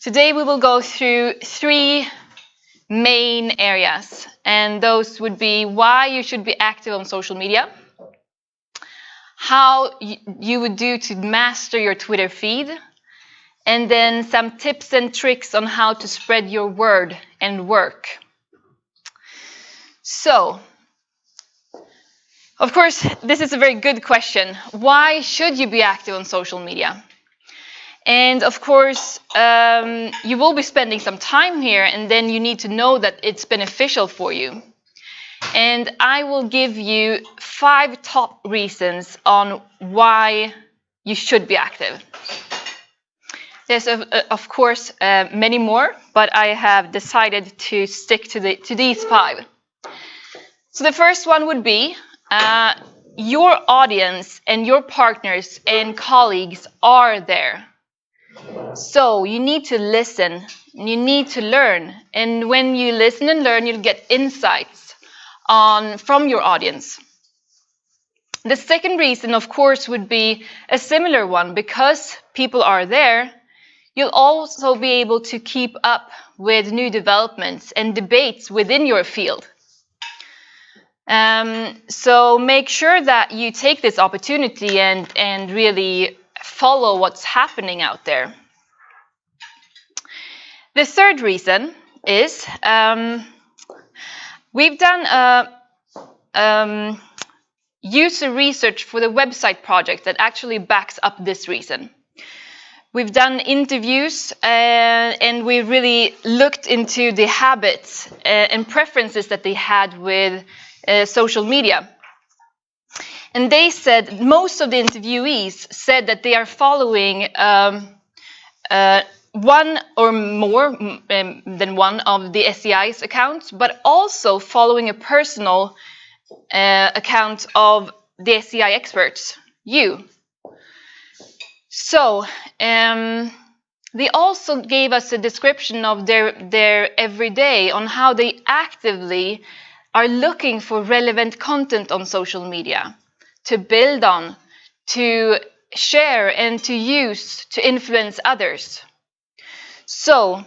Today we will go through 3 main areas, and those would be why you should be active on social media, how you would do to master your Twitter feed, and then some tips and tricks on how to spread your word and work. So, of course, this is a very good question. Why should you be active on social media? And of course, you will be spending some time here, and then you need to know that it's beneficial for you. And I will give you 5 top reasons on why you should be active. There's, of course, many more, but I have decided to stick to these 5. So the first one would be your audience and your partners and colleagues are there. So you need to listen, you need to learn, and when you listen and learn, you'll get insights from your audience. The second reason, of course, would be a similar one. Because people are there, you'll also be able to keep up with new developments and debates within your field. So make sure that you take this opportunity and really follow what's happening out there. The third reason is we've done user research for the website project that actually backs up this reason. We've done interviews and we really looked into the habits and preferences that they had with social media. And they said, most of the interviewees said that they are following one or more than one of the SEI's accounts, but also following a personal account of the SEI experts, you. So they also gave us a description of their everyday on how they actively are looking for relevant content on social media to build on, to share, and to use to influence others. So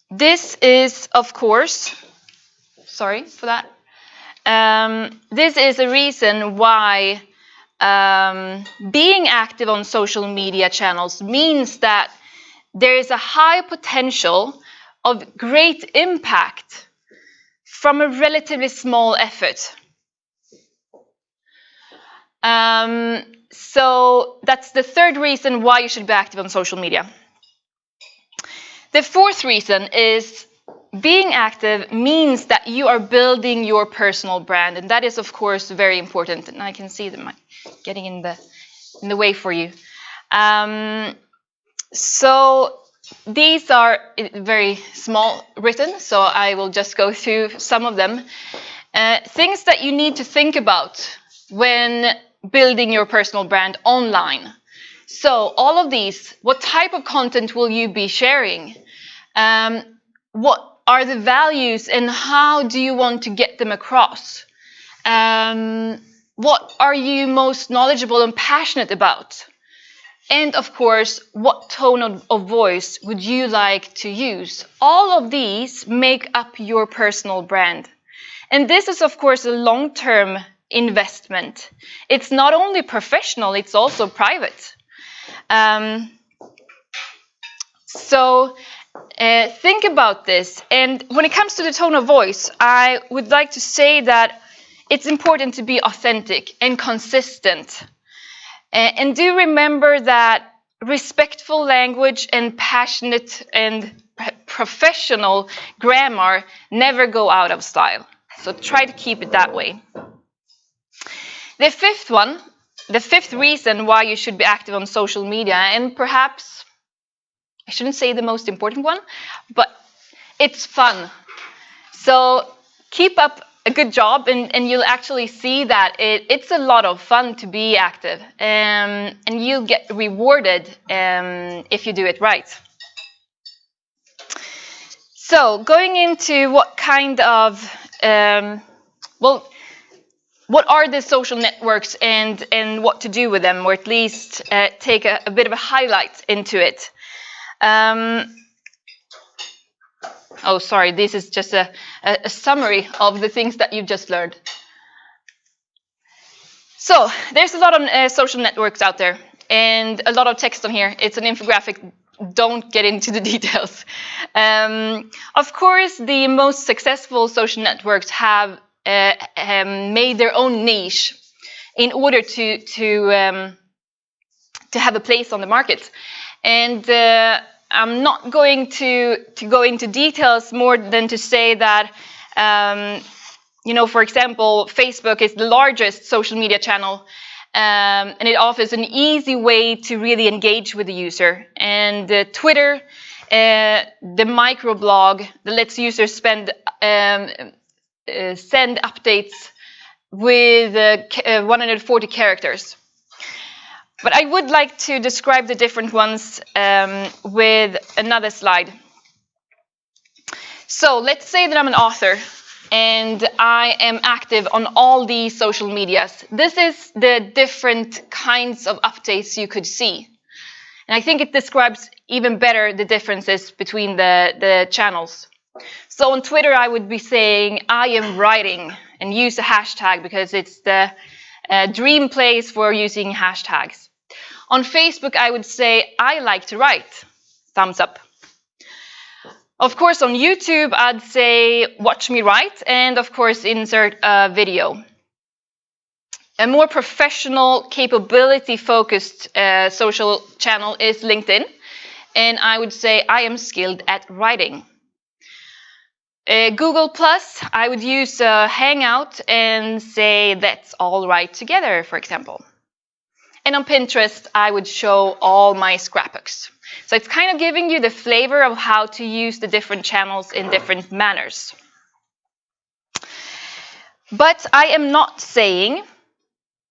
this is, of course, sorry for that. This is a reason why being active on social media channels means that there is a high potential of great impact from a relatively small effort. So that's the third reason why you should be active on social media. The fourth reason is being active means that you are building your personal brand, and that is, of course, very important. And I can see them getting in the way for you. So these are very small written, so I will just go through some of them. Things that you need to think about when building your personal brand online. So all of these, what type of content will you be sharing? What are the values and how do you want to get them across? What are you most knowledgeable and passionate about? And of course, what tone of voice would you like to use? All of these make up your personal brand. And this is, of course, a long-term investment. It's not only professional, it's also private. So think about this. And when it comes to the tone of voice, I would like to say that it's important to be authentic and consistent. And do remember that respectful language and passionate and professional grammar never go out of style. So try to keep it that way. The fifth reason why you should be active on social media, and perhaps I shouldn't say the most important one, but it's fun. So keep up a good job and you'll actually see that it's a lot of fun to be active, and you'll get rewarded if you do it right. So going into what kind of, what are the social networks and what to do with them, or at least take a bit of a highlight into it. Oh, sorry, this is just a summary of the things that you've just learned. So there's a lot of social networks out there and a lot of text on here. It's an infographic. Don't get into the details. Of course, the most successful social networks have made their own niche in order to have a place on the market. And I'm not going to go into details more than to say that, you know, for example, Facebook is the largest social media channel, and it offers an easy way to really engage with the user. And Twitter, the microblog that lets users send updates with 140 characters. But I would like to describe the different ones with another slide. So let's say that I'm an author and I am active on all these social medias. This is the different kinds of updates you could see. And I think it describes even better the differences between the channels. So on Twitter, I would be saying, I am writing, and use a hashtag because it's the dream place for using hashtags. On Facebook, I would say, I like to write, thumbs up. Of course, on YouTube, I'd say, watch me write, and of course, insert a video. A more professional, capability-focused social channel is LinkedIn, and I would say, I am skilled at writing. Google+, I would use Hangout and say, let's all write together, for example. And on Pinterest, I would show all my scrapbooks. So it's kind of giving you the flavor of how to use the different channels in different manners. But I am not saying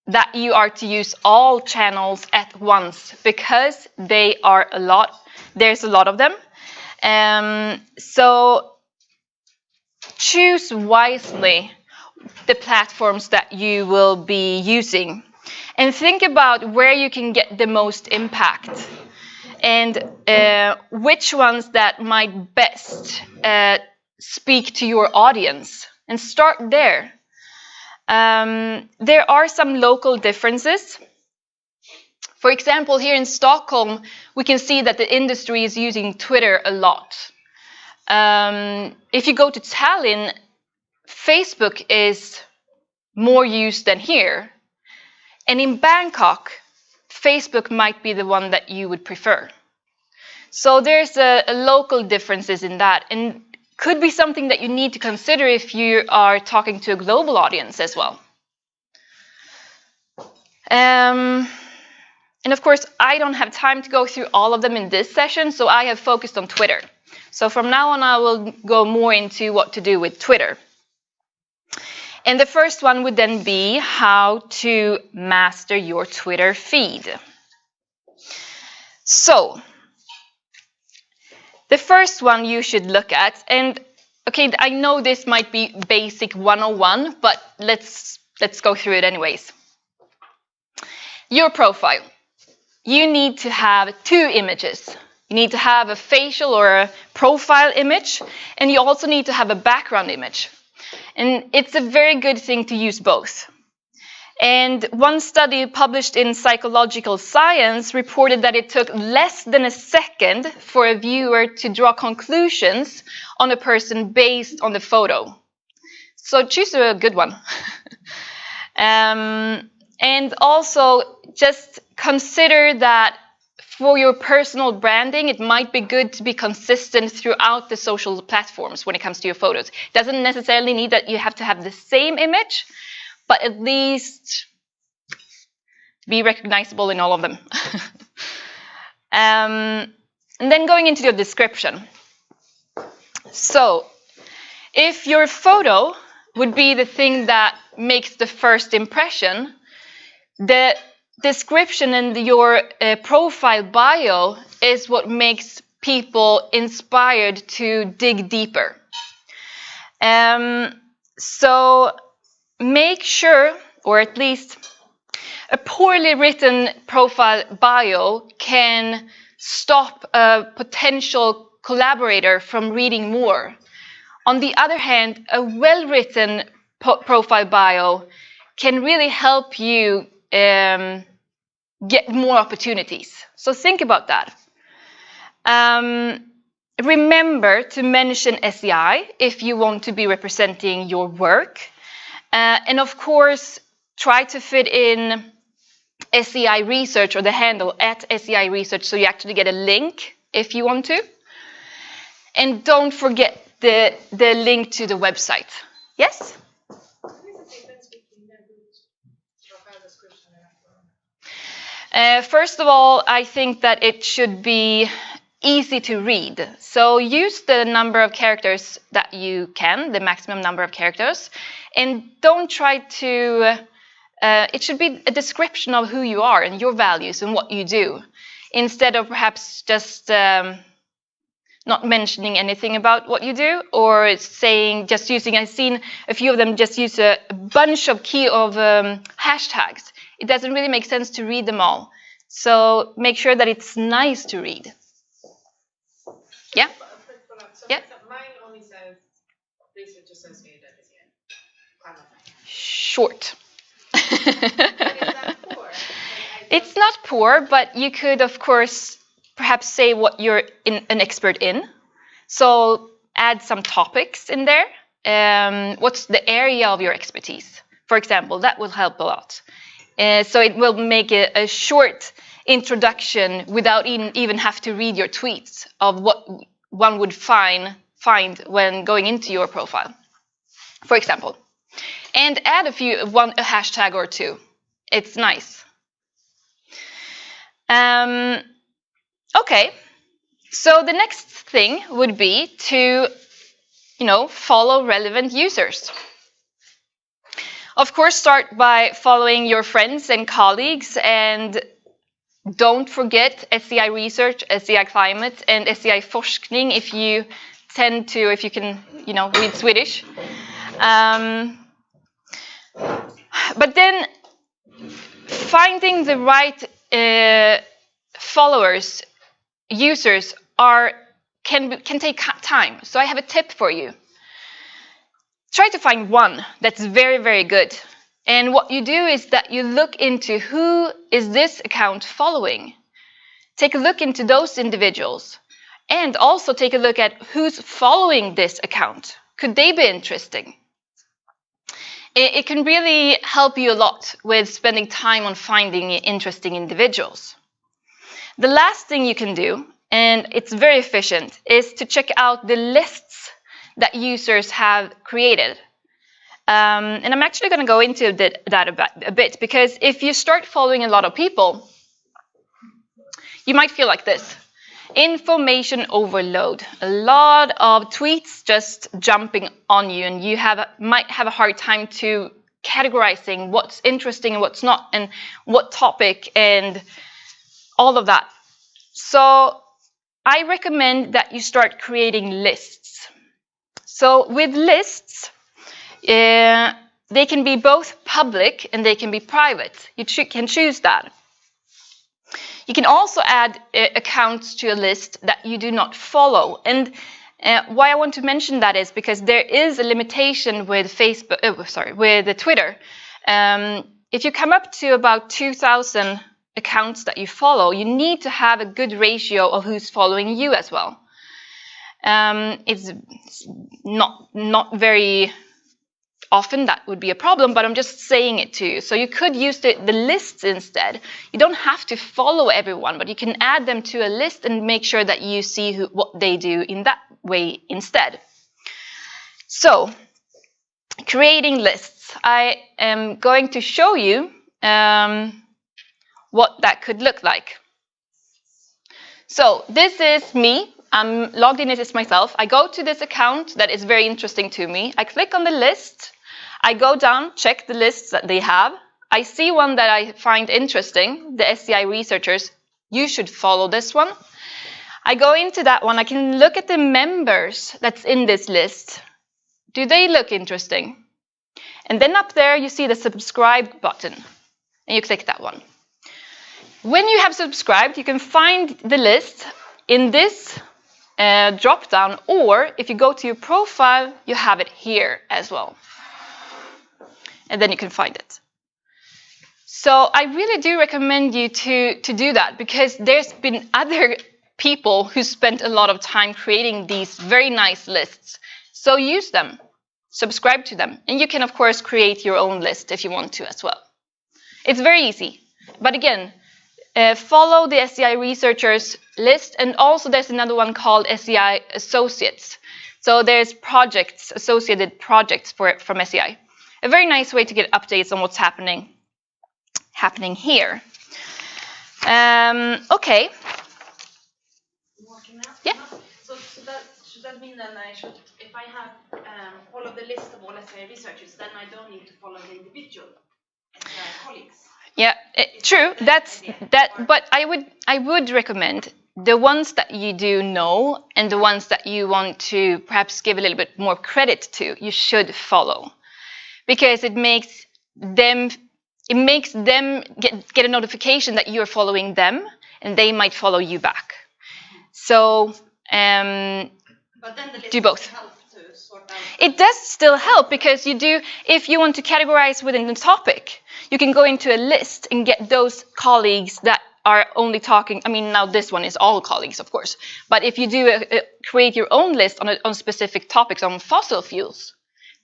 that you are to use all channels at once, because they are a lot. There's a lot of them. So choose wisely the platforms that you will be using. And think about where you can get the most impact and which ones that might best speak to your audience, and start there. There are some local differences. For example, here in Stockholm, we can see that the industry is using Twitter a lot. If you go to Tallinn, Facebook is more used than here. And in Bangkok, Facebook might be the one that you would prefer. So there's a local differences in that, and could be something that you need to consider if you are talking to a global audience as well. And of course, I don't have time to go through all of them in this session, so I have focused on Twitter. So from now on, I will go more into what to do with Twitter. And the first one would then be how to master your Twitter feed. So the first one you should look at, and okay, I know this might be basic 101, but let's go through it anyways. Your profile. You need to have 2 images. You need to have a facial or a profile image, and you also need to have a background image. And it's a very good thing to use both. And one study published in Psychological Science reported that it took less than a second for a viewer to draw conclusions on a person based on the photo. So choose a good one. And also just consider that for your personal branding, it might be good to be consistent throughout the social platforms when it comes to your photos. It doesn't necessarily need that you have to have the same image, but at least be recognizable in all of them. And then going into your description. So if your photo would be the thing that makes the first impression, the description in your profile bio is what makes people inspired to dig deeper. So make sure, or at least a poorly written profile bio can stop a potential collaborator from reading more. On the other hand, a well-written profile bio can really help you get more opportunities. So think about that. Remember to mention SCI if you want to be representing your work. And of course, try to fit in SCI Research or the handle at SCI Research so you actually get a link if you want to. And don't forget the link to the website. Yes? First of all, I think that it should be easy to read. So use the number of characters that you can, the maximum number of characters, and don't try to, it should be a description of who you are and your values and what you do, instead of perhaps just not mentioning anything about what you do, or saying, just using, I've seen a few of them just use a bunch of hashtags. It doesn't really make sense to read them all. So make sure that it's nice to read. Yeah? Yeah? Mine only says research associated at the end. Short. Is that poor? It's not poor, but you could, of course, perhaps say what you're an expert in. So add some topics in there. What's the area of your expertise? For example, that will help a lot. So it will make a short introduction without even have to read your tweets of what one would find when going into your profile, for example. And add a hashtag or two. It's nice. Okay, so the next thing would be to, follow relevant users. Of course, start by following your friends and colleagues, and don't forget SCI Research, SCI Climate, and SCI Forskning if you can, read Swedish. But then finding the right followers, users can take time. So I have a tip for you. Try to find one that's very, very good. And what you do is that you look into who is this account following. Take a look into those individuals. And also take a look at who's following this account. Could they be interesting? It can really help you a lot with spending time on finding interesting individuals. The last thing you can do, and it's very efficient, is to check out the lists that users have created. And I'm actually going to go into that a bit, because if you start following a lot of people, you might feel like this. Information overload. A lot of tweets just jumping on you, and you might have a hard time to categorizing what's interesting and what's not, and what topic, and all of that. So I recommend that you start creating lists. So with lists, they can be both public and they can be private. You can choose that. You can also add accounts to a list that you do not follow. And why I want to mention that is because there is a limitation with with Twitter. If you come up to about 2,000 accounts that you follow, you need to have a good ratio of who's following you as well. It's not very often that would be a problem, but I'm just saying it to you. So you could use the lists instead. You don't have to follow everyone, but you can add them to a list and make sure that you see what they do in that way instead. So, creating lists. I am going to show you what that could look like. So, this is me. I'm logged in as myself. I go to this account that is very interesting to me. I click on the list. I go down, check the lists that they have. I see one that I find interesting, the SCI researchers. You should follow this one. I go into that one. I can look at the members that's in this list. Do they look interesting? And then up there you see the subscribe button, and you click that one. When you have subscribed, you can find the list in this drop down, or if you go to your profile, you have it here as well. And then you can find it. So I really do recommend you to do that, because there's been other people who spent a lot of time creating these very nice lists. So use them, subscribe to them, and you can of course create your own list if you want to as well. It's very easy. But again, follow the SCI researchers list, and also there's another one called SCI Associates. So there's projects, associated projects from SCI. A very nice way to get updates on what's happening here. Okay. Yeah. So that should that mean then I should, if I have follow the list of all SCI researchers, then I don't need to follow the individual SCI colleagues? Yeah, true. That's that. But I would recommend the ones that you do know and the ones that you want to perhaps give a little bit more credit to. You should follow, because it makes them get a notification that you're following them, and they might follow you back. So but then the list do both. help to sort out. It does still help, because you do, if you want to categorize within the topic, you can go into a list and get those colleagues that are only talking. I mean, now this one is all colleagues, of course. But if you do create your own list on specific topics on fossil fuels,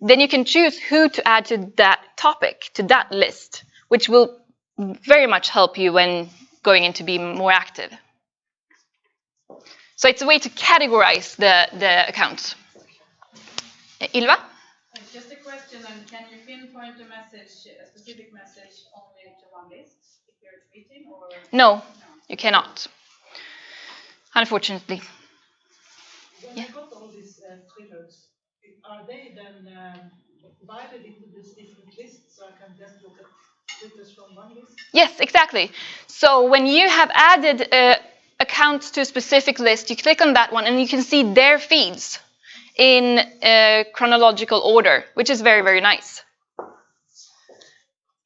then you can choose who to add to that topic, to that list, which will very much help you when going in to be more active. So it's a way to categorize the accounts. Ylva? Just a question, and can you pinpoint a specific message only to one list if you're tweeting, or? No, you cannot, unfortunately. When you got all these Twitters, are they then divided into these different lists, so I can just look at Twitters from one list? Yes, exactly. So when you have added accounts to a specific list, you click on that one and you can see their feeds in chronological order, which is very, very nice.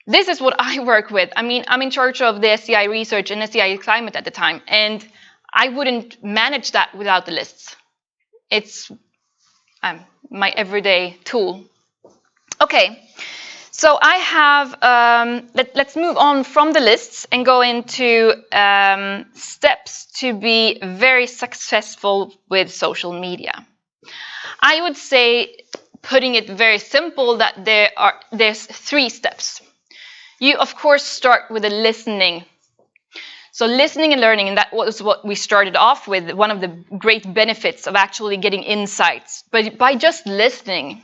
This is what I work with. I mean, I'm in charge of the SCI research and SCI climate at the time, and I wouldn't manage that without the lists. It's my everyday tool. Okay, so I have, let's move on from the lists and go into steps to be very successful with social media. I would say, putting it very simple, that there's 3 steps. You, of course, start with the listening. So listening and learning, and that was what we started off with, one of the great benefits of actually getting insights. But by just listening,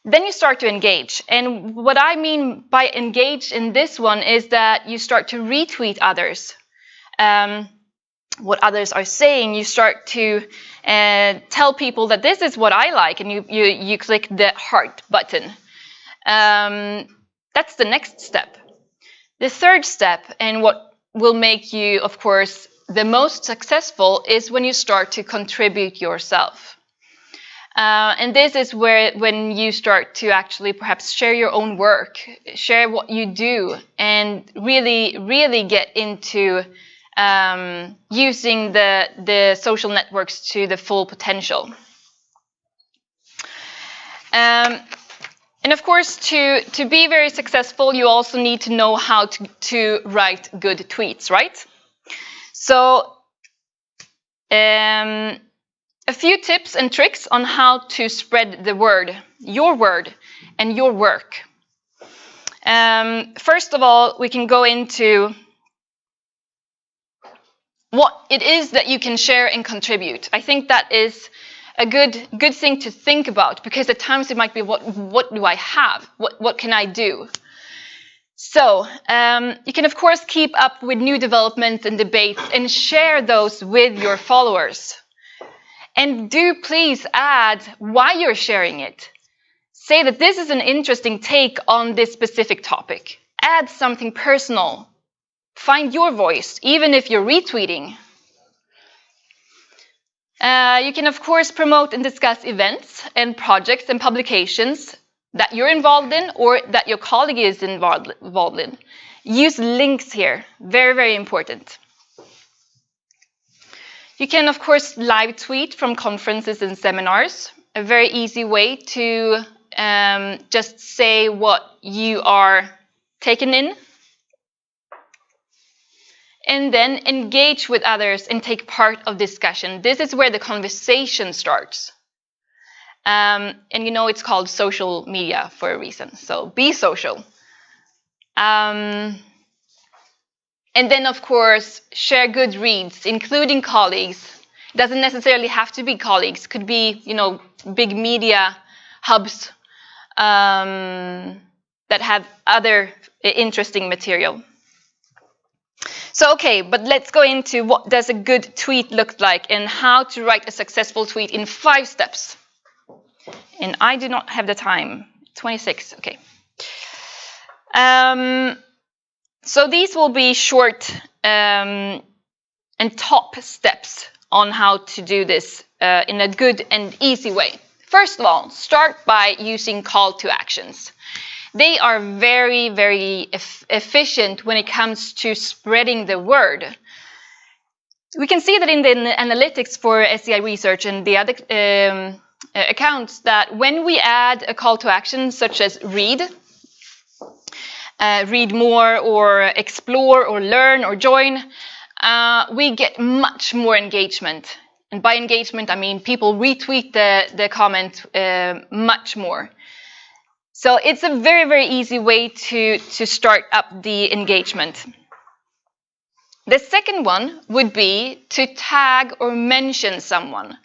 then you start to engage. And what I mean by engage in this one is that you start to retweet others. What others are saying, you start to tell people that this is what I like, and you click the heart button. That's the next step. The third step, and what will make you, of course, the most successful, is when you start to contribute yourself. And this is when you start to actually perhaps share your own work, share what you do, and really get into using the social networks to the full potential. And of course, to be very successful, you also need to know how to write good tweets, right? So a few tips and tricks on how to spread the word, your word, and your work. First of all, we can go into what it is that you can share and contribute. I think that is a good thing to think about, because at times it might be, what do I have? What can I do? So you can, of course, keep up with new developments and debates and share those with your followers. And do please add why you're sharing it. Say that this is an interesting take on this specific topic. Add something personal. Find your voice, even if you're retweeting. You can, of course, promote and discuss events and projects and publications that you're involved in or that your colleague is involved in. Use links here. Very, very important. You can, of course, live tweet from conferences and seminars. A very easy way to just say what you are taken in. And then engage with others and take part of discussion. This is where the conversation starts. And you know it's called social media for a reason. So be social. And then, of course, share good reads, including colleagues. It doesn't necessarily have to be colleagues. Could be, you know, big media hubs that have other interesting material. So, okay, but let's go into what does a good tweet look like and how to write a successful tweet in 5 steps. And I do not have the time. 26, okay. So these will be short and top steps on how to do this in a good and easy way. First of all, start by using call to actions. They are very, very efficient when it comes to spreading the word. We can see that in the analytics for SCI research and the other accounts that when we add a call to action such as read more or explore or learn or join, we get much more engagement. And by engagement, I mean people retweet the comment much more. So it's a very, very easy way to start up the engagement. The second one would be to tag or mention someone.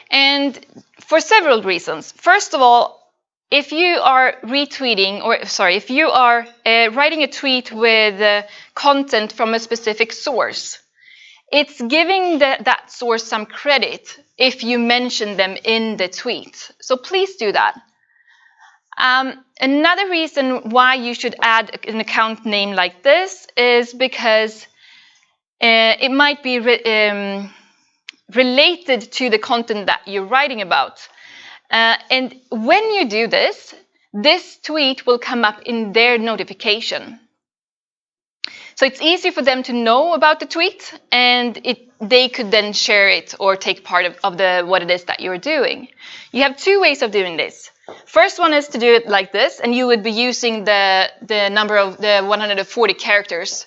And for several reasons. First of all, if you are if you are writing a tweet with content from a specific source, it's giving that source some credit if you mention them in the tweet. So please do that. Another reason why you should add an account name like this is because it might be related to the content that you're writing about. And when you do this, this tweet will come up in their notification. So it's easy for them to know about the tweet, and they could then share it or take part of what it is that you're doing. You have 2 ways of doing this. First one is to do it like this, and you would be using the number of the 140 characters.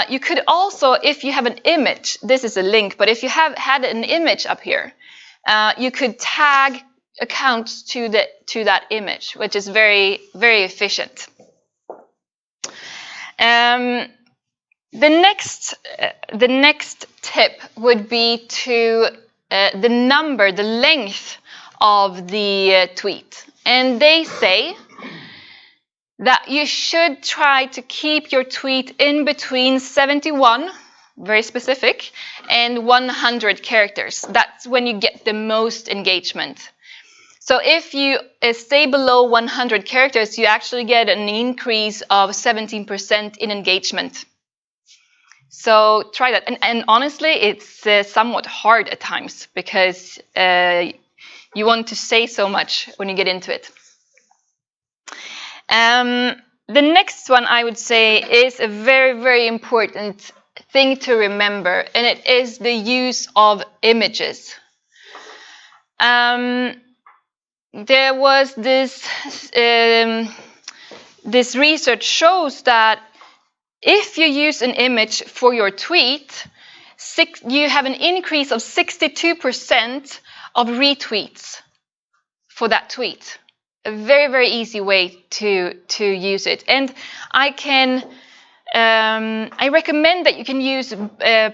You could also, if you have an image, this is a link, but if you have had an image up here, you could tag accounts to that image, which is very, very efficient. The next tip would be to the length of the tweet. And they say that you should try to keep your tweet in between 71, very specific, and 100 characters. That's when you get the most engagement. So if you stay below 100 characters, you actually get an increase of 17% in engagement. So try that. And honestly, it's somewhat hard at times because you want to say so much when you get into it. The next one I would say is a very, very important thing to remember, and it is the use of images. There was this research shows that if you use an image for your tweet, you have an increase of 62% of retweets for that tweet. A very, very easy way to use it. And I recommend that you can use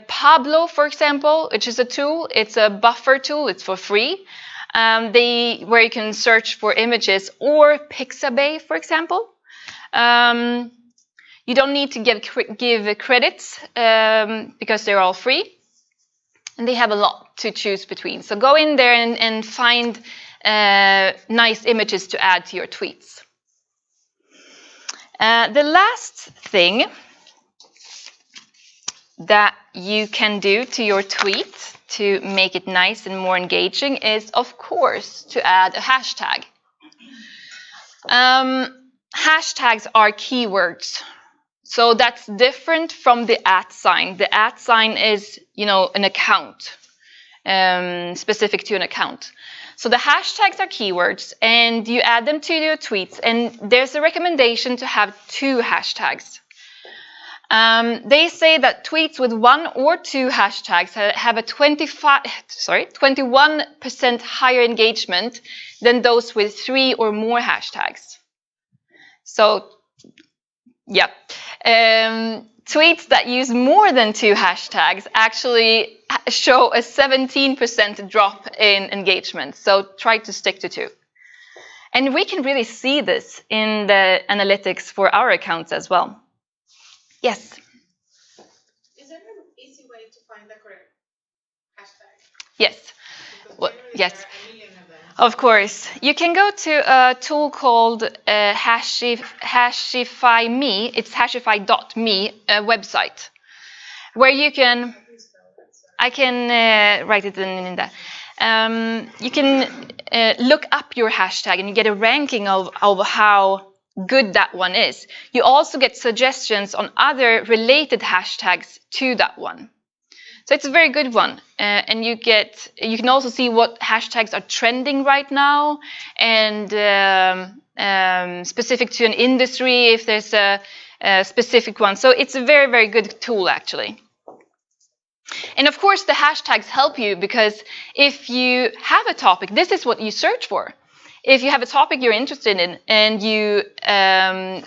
Pablo, for example, which is a tool. It's a buffer tool. It's for free. Where you can search for images, or Pixabay, for example. You don't need to give credits because they're all free, and they have a lot to choose between. So go in there and find nice images to add to your tweets. The last thing that you can do to your tweet to make it nice and more engaging is, of course, to add a hashtag. Hashtags are keywords. So that's different from the @ sign. The @ sign is, an account, specific to an account. So the hashtags are keywords, and you add them to your tweets, and there's a recommendation to have 2 hashtags. They say that tweets with 1 or 2 hashtags have a 21% higher engagement than those with 3 or more hashtags. So, yeah. Tweets that use more than 2 hashtags actually show a 17% drop in engagement. So try to stick to 2. And we can really see this in the analytics for our accounts as well. Yes? Is there an easy way to find the correct hashtag? Yes. Well, yes. There are a million of them. Of course. You can go to a tool called Hashify.me. It's hashify.me website, where you can... I can write it in there. You can look up your hashtag and you get a ranking of how good that one is. You also get suggestions on other related hashtags to that one. So it's a very good one, and you can also see what hashtags are trending right now, and specific to an industry if there's a specific one. So it's a very, very good tool actually. And of course the hashtags help you, because if you have a topic, this is what you search for. If you have a topic you're interested in and you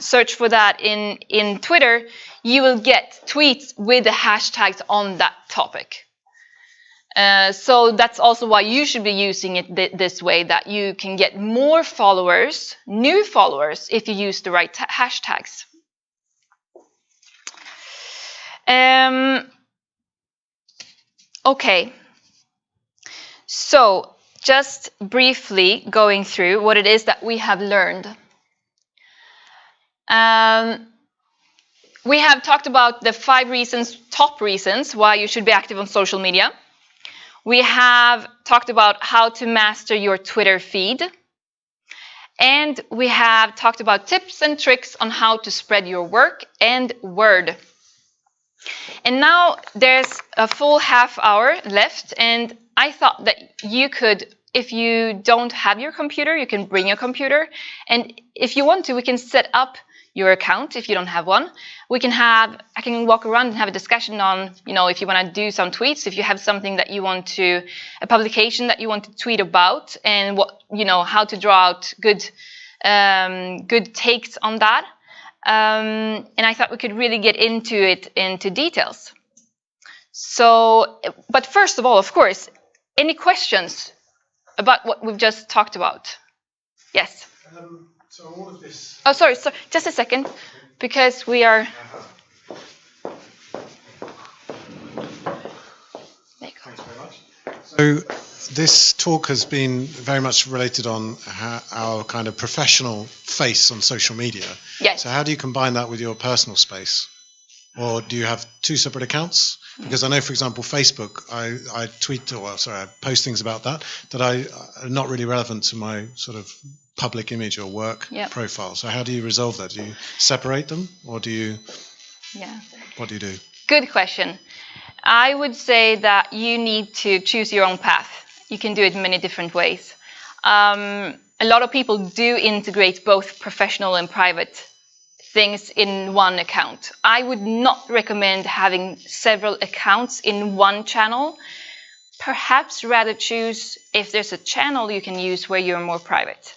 search for that in Twitter, you will get tweets with the hashtags on that topic. So that's also why you should be using it this way, that you can get more followers, new followers, if you use the right hashtags. Okay, so just briefly going through what it is that we have learned. We have talked about the 5 top reasons why you should be active on social media. We have talked about how to master your Twitter feed. And we have talked about tips and tricks on how to spread your work and word. And now there's a full half hour left, and I thought that you could, if you don't have your computer, you can bring your computer, and if you want to, we can set up your account if you don't have one. I can walk around and have a discussion on, if you want to do some tweets, if you have something that you want to, a publication that you want to tweet about, and how to draw out good takes on that. And I thought we could really get into details. So, but first of all, of course, any questions about what we've just talked about? Yes. So all of this. Oh, sorry, just a second, because we are. Thanks very much. So this talk has been very much related on our kind of professional face on social media. Yes. So how do you combine that with your personal space? Or do you have 2 separate accounts? Because I know, for example, Facebook, I post things about that are not really relevant to my sort of public image or work profile. So how do you resolve that? Do you separate them, or do you? Yeah. What do you do? Good question. I would say that you need to choose your own path. You can do it in many different ways. A lot of people do integrate both professional and private things in one account. I would not recommend having several accounts in one channel. Perhaps rather choose, if there's a channel you can use where you're more private.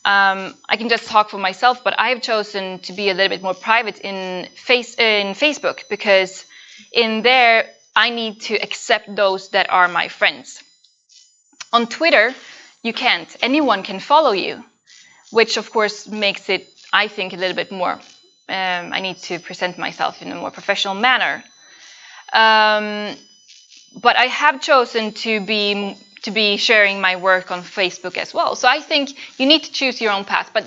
I can just talk for myself, but I have chosen to be a little bit more private in Facebook, because in there I need to accept those that are my friends. On Twitter, you can't. Anyone can follow you, which of course makes it, I think, a little bit more. I need to present myself in a more professional manner. But I have chosen to be sharing my work on Facebook as well. So I think you need to choose your own path, but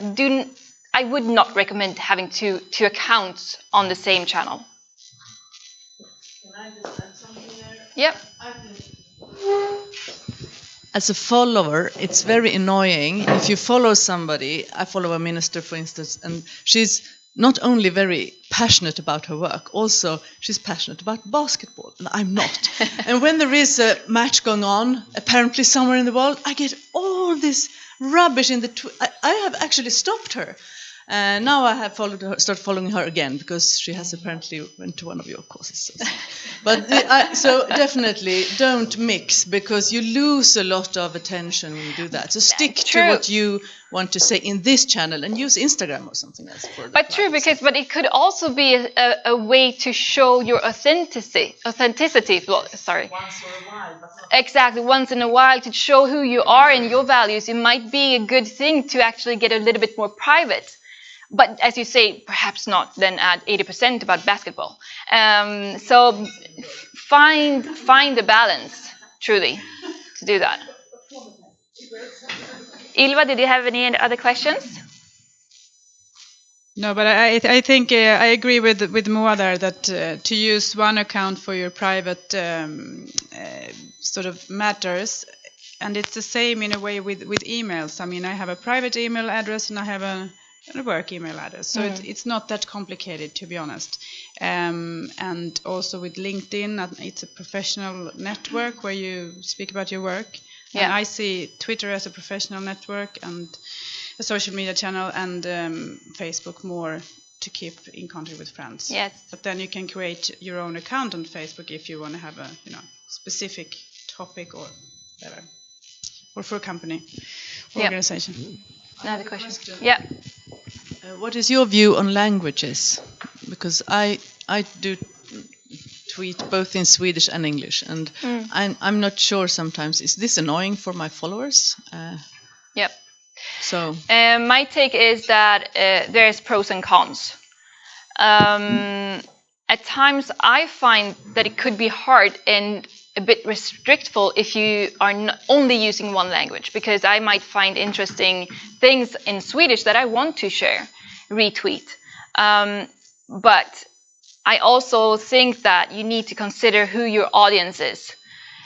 I would not recommend having two accounts on the same channel. Can I just add something there? Yep. As a follower, it's very annoying if you follow somebody. I follow a minister, for instance, and she's not only very passionate about her work, also she's passionate about basketball, and I'm not. And when there is a match going on, apparently somewhere in the world, I get all this rubbish in the. I have actually stopped her. Now I have started following her again because she has apparently went to one of your courses. So definitely don't mix, because you lose a lot of attention when you do that. So stick to what you want to say in this channel and use Instagram or something else for that. But true, but it could also be a way to show your authenticity. Well, sorry. Once in a while, but not Exactly, once in a while, to show who you are and your values. It might be a good thing to actually get a little bit more private. But as you say, perhaps not then add 80% about basketball. So find the balance, truly, to do that. Ylva, did you have any other questions? No, but I think I agree with Moa there that to use one account for your private sort of matters, and it's the same in a way with emails. I mean, I have a private email address and I have a work email address, so it's not that complicated, to be honest. And also with LinkedIn, it's a professional network where you speak about your work. Yeah. And I see Twitter as a professional network and a social media channel, and Facebook more to keep in contact with friends. Yes. But then you can create your own account on Facebook if you want to have a specific topic or whatever, or for a company or organization. Another question. Yeah. What is your view on languages? Because I do tweet both in Swedish and English, and I'm not sure sometimes. Is this annoying for my followers? Yep. So my take is that there's pros and cons. At times, I find that it could be hard and a bit restrictful if you are only using one language, because I might find interesting things in Swedish that I want to share, retweet. But I also think that you need to consider who your audience is.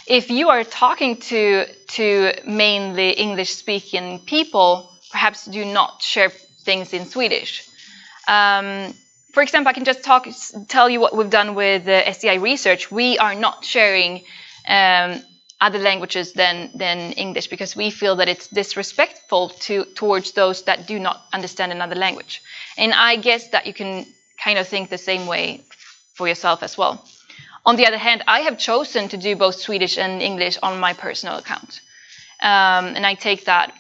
If you are talking to mainly English-speaking people, perhaps do not share things in Swedish. For example, I can just tell you what we've done with SCI research. We are not sharing other languages than English, because we feel that it's disrespectful towards those that do not understand another language. And I guess that you can kind of think the same way for yourself as well. On the other hand, I have chosen to do both Swedish and English on my personal account. And I take that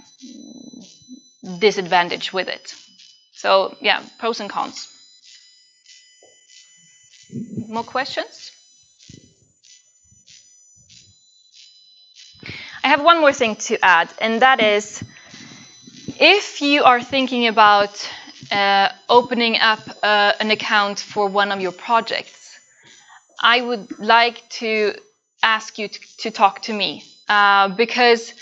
disadvantage with it. So, yeah, pros and cons. More questions? I have one more thing to add, and that is, if you are thinking about opening up an account for one of your projects, I would like to ask you to talk to me, because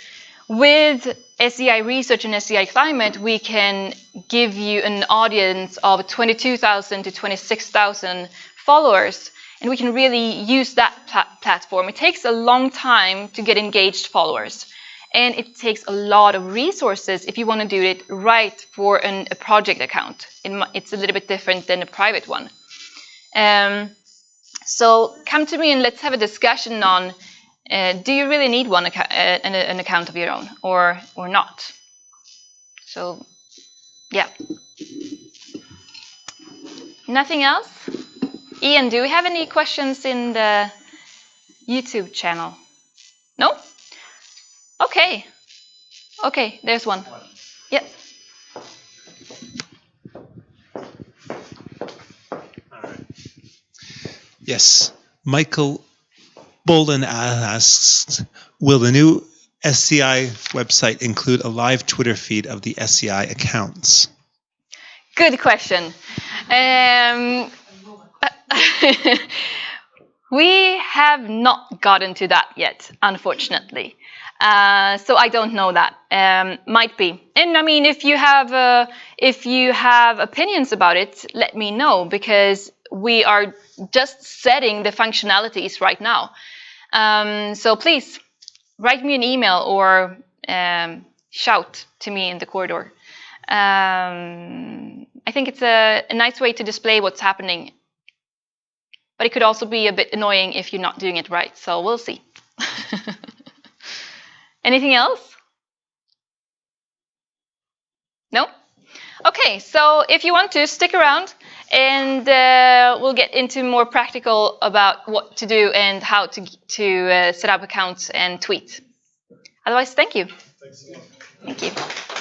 with SCI Research and SCI Climate, we can give you an audience of 22,000 to 26,000 followers, and we can really use that platform. It takes a long time to get engaged followers, and it takes a lot of resources if you want to do it right for a project account. It's a little bit different than a private one. So come to me and let's have a discussion on, do you really need an account of your own or not? So, yeah. Nothing else? Ian, do we have any questions in the YouTube channel? No? Okay. Okay, there's one. Yep. Yes. Michael Bolden asks, will the new SCI website include a live Twitter feed of the SCI accounts? Good question. We have not gotten to that yet, unfortunately. So I don't know that. Might be. And I mean, if you have opinions about it, let me know, because we are just setting the functionalities right now. So please write me an email or shout to me in the corridor. I think it's a nice way to display what's happening. But it could also be a bit annoying if you're not doing it right. So we'll see. Anything else? No? Okay, so if you want to, stick around and we'll get into more practical about what to do and how to set up accounts and tweet. Otherwise, thank you. Thanks again. Thank you.